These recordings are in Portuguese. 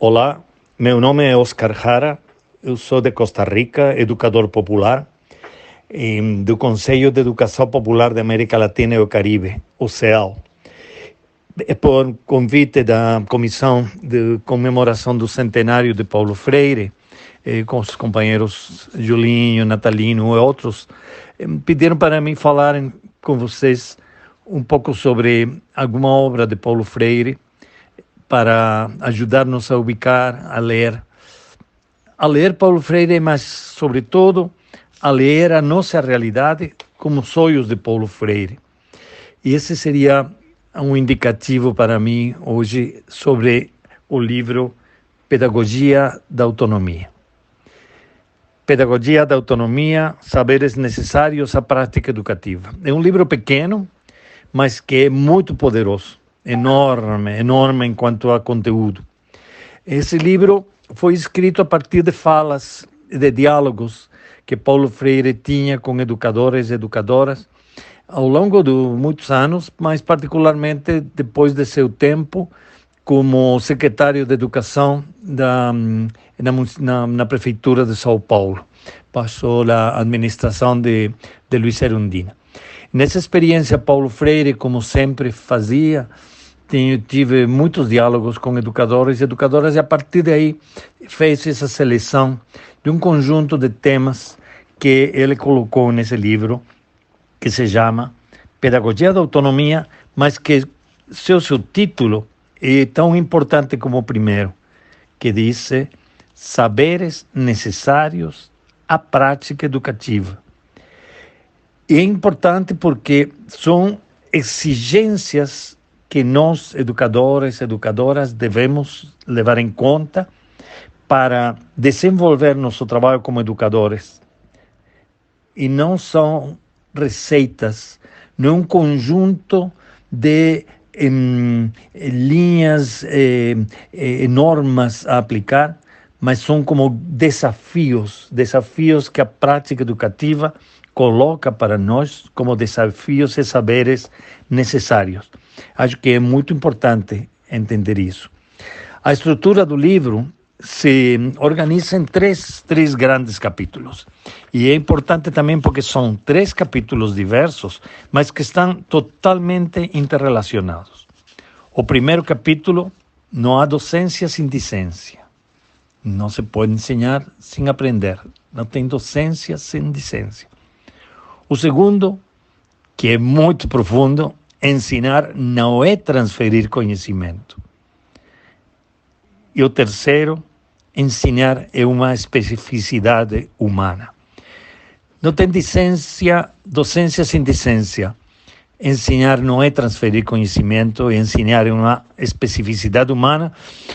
Olá, meu nome é Oscar Jara, eu sou de Costa Rica, educador popular, do Conselho de Educação Popular da América Latina e o Caribe, o CEAL. Por convite da Comissão de Comemoração do Centenário de Paulo Freire, com os companheiros Julinho, Natalino e outros, pediram para mim falar com vocês um pouco sobre alguma obra de Paulo Freire, para ajudar-nos a ubicar, a ler Paulo Freire, mas, sobretudo, a ler a nossa realidade como sonhos de Paulo Freire. E esse seria um indicativo para mim hoje sobre o livro Pedagogia da Autonomia. Pedagogia da Autonomia, Saberes Necessários à Prática Educativa. É um livro pequeno, mas que é muito poderoso. Enorme enquanto a conteúdo. Esse livro foi escrito a partir de falas, de diálogos que Paulo Freire tinha com educadores e educadoras ao longo de muitos anos, mas particularmente depois de seu tempo como secretário de Educação na Prefeitura de São Paulo. Passou a administração de Luiz Erundina. Nessa experiência, Paulo Freire, como sempre fazia, tive muitos diálogos com educadores e educadoras, e a partir daí fez essa seleção de um conjunto de temas que ele colocou nesse livro, que se chama Pedagogia da Autonomia, mas que seu título é tão importante como o primeiro, que diz Saberes Necessários à Prática Educativa. E é importante porque são exigências que nós, educadores e educadoras, devemos levar em conta para desenvolver nosso trabalho como educadores. E não são receitas, não é um conjunto de linhas normas a aplicar, mas são como desafios que a prática educativa coloca para nós como desafios e saberes necessários. Acho que é muito importante entender isso. A estrutura do livro se organiza em três grandes capítulos. E é importante também porque são 3 capítulos diversos, mas que estão totalmente interrelacionados. O primeiro capítulo, não há docência sem discência. Não se pode ensinar sem aprender. Não tem docência sem discência. O segundo, que é muito profundo, ensinar não é transferir conhecimento. E o terceiro, ensinar é uma especificidade humana. Não tem docência sem discência. Ensinar não é transferir conhecimento, ensinar é uma especificidade humana.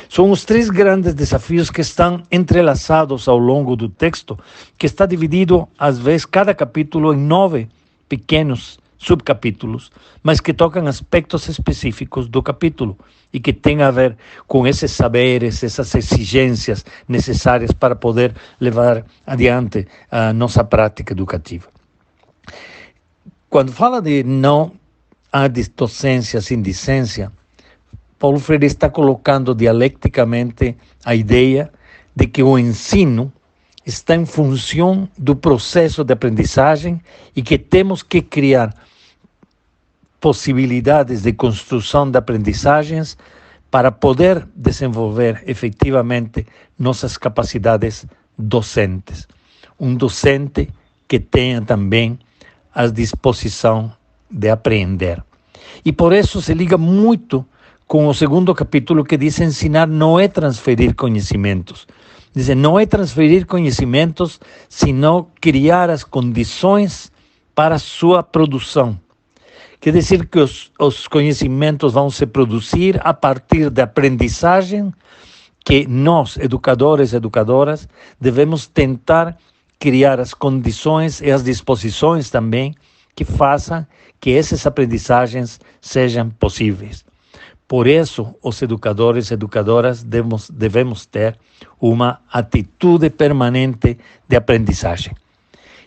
São os 3 grandes desafios que estão entrelaçados ao longo do texto, que está dividido, às vezes, cada capítulo em 9 pequenos subcapítulos, mas que tocam aspectos específicos do capítulo e que têm a ver com esses saberes, essas exigências necessárias para poder levar adiante a nossa prática educativa. Quando fala de não há docência sem discência, Paulo Freire está colocando dialeticamente a ideia de que o ensino está em função do processo de aprendizagem e que temos que criar possibilidades de construção de aprendizagens para poder desenvolver efetivamente nossas capacidades docentes. Um docente que tenha também a disposição de aprender. E por isso se liga muito com o segundo capítulo que diz ensinar não é transferir conhecimentos. Diz, não é transferir conhecimentos, senão criar as condições para a sua produção. Quer dizer que os conhecimentos vão se produzir a partir da aprendizagem que nós, educadores e educadoras, devemos tentar criar as condições e as disposições também que façam que essas aprendizagens sejam possíveis. Por isso, os educadores e educadoras devemos ter uma atitude permanente de aprendizagem.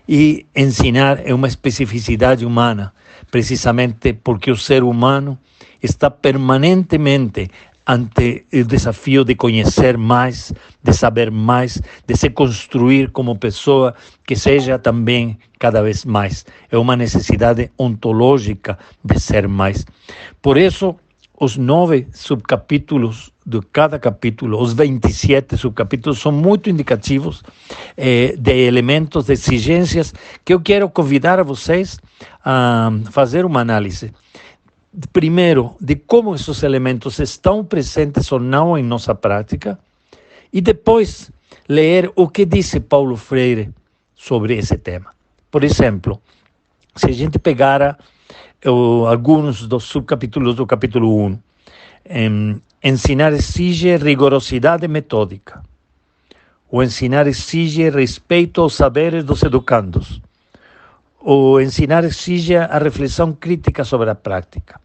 E ensinar é uma especificidade humana, precisamente porque o ser humano está permanentemente ante o desafio de conhecer mais, de saber mais, de se construir como pessoa que seja também cada vez mais. É uma necessidade ontológica de ser mais. Por isso, os 9 subcapítulos de cada capítulo, os 27 subcapítulos, são muito indicativos de elementos, de exigências, que eu quero convidar a vocês a fazer uma análise. Primeiro, de como esses elementos estão presentes ou não em nossa prática, e depois ler o que disse Paulo Freire sobre esse tema. Por exemplo, se a gente pegara alguns dos subcapítulos do capítulo 1, ensinar exige rigorosidade metódica. O ensinar exige respeito aos saberes dos educandos. O ensinar exige a reflexão crítica sobre a prática.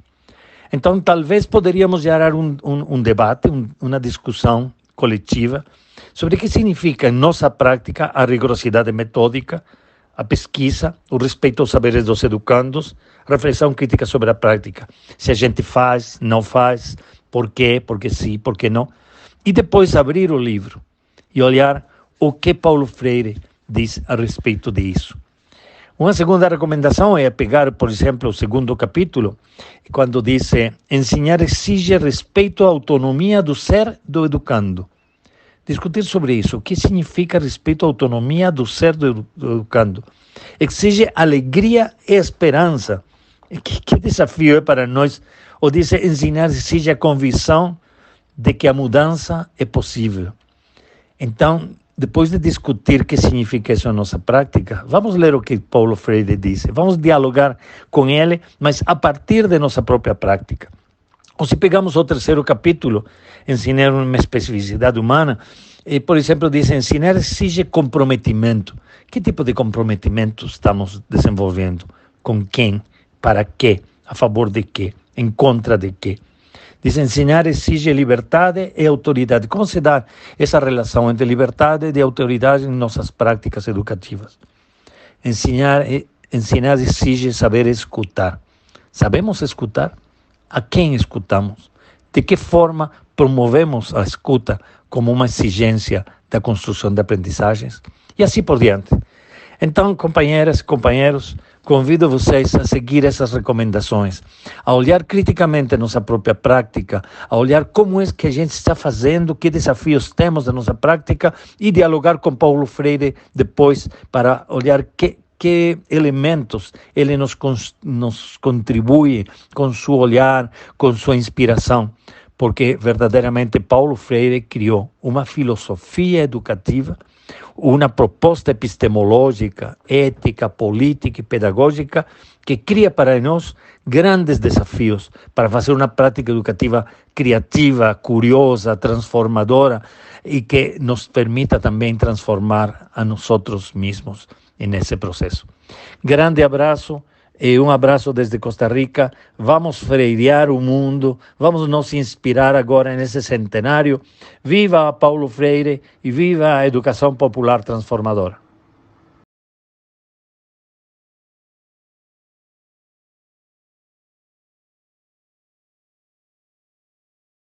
Então, talvez poderíamos gerar um debate, uma discussão coletiva sobre o que significa em nossa prática a rigorosidade metódica, a pesquisa, o respeito aos saberes dos educandos, a reflexão crítica sobre a prática. Se a gente faz, não faz, por quê, porque sim, por que não. E depois abrir o livro e olhar o que Paulo Freire diz a respeito disso. Uma segunda recomendação é pegar, por exemplo, o segundo capítulo, quando diz: ensinar exige respeito à autonomia do ser do educando. Discutir sobre isso. O que significa respeito à autonomia do ser do educando? Exige alegria e esperança. Que desafio é para nós. Ou diz: ensinar exige a convicção de que a mudança é possível. Então, depois de discutir o que significa isso na nossa prática, vamos ler o que Paulo Freire disse. Vamos dialogar com ele, mas a partir de nossa própria prática. Ou se pegamos o terceiro capítulo, ensinar uma especificidade humana, por exemplo, diz: ensinar exige comprometimento. Que tipo de comprometimento estamos desenvolvendo? Com quem? Para quê? A favor de quê? Em contra de quê? Diz: ensinar exige liberdade e autoridade. Como se dá essa relação entre liberdade e autoridade em nossas práticas educativas? Ensinar exige saber escutar. Sabemos escutar? A quem escutamos? De que forma promovemos a escuta como uma exigência da construção de aprendizagens? E assim por diante. Então, companheiras e companheiros, convido vocês a seguir essas recomendações, a olhar criticamente a nossa própria prática, a olhar como é que a gente está fazendo, que desafios temos na nossa prática e dialogar com Paulo Freire depois para olhar que elementos ele nos contribui com seu olhar, com sua inspiração, porque verdadeiramente Paulo Freire criou uma filosofia educativa, uma proposta epistemológica, ética, política e pedagógica que cria para nós grandes desafios para fazer uma prática educativa criativa, curiosa, transformadora e que nos permita também transformar a nós mesmos nesse processo. Grande abraço. E um abraço desde Costa Rica. Vamos freirear o mundo, vamos nos inspirar agora nesse centenário. Viva Paulo Freire e viva a educação popular transformadora.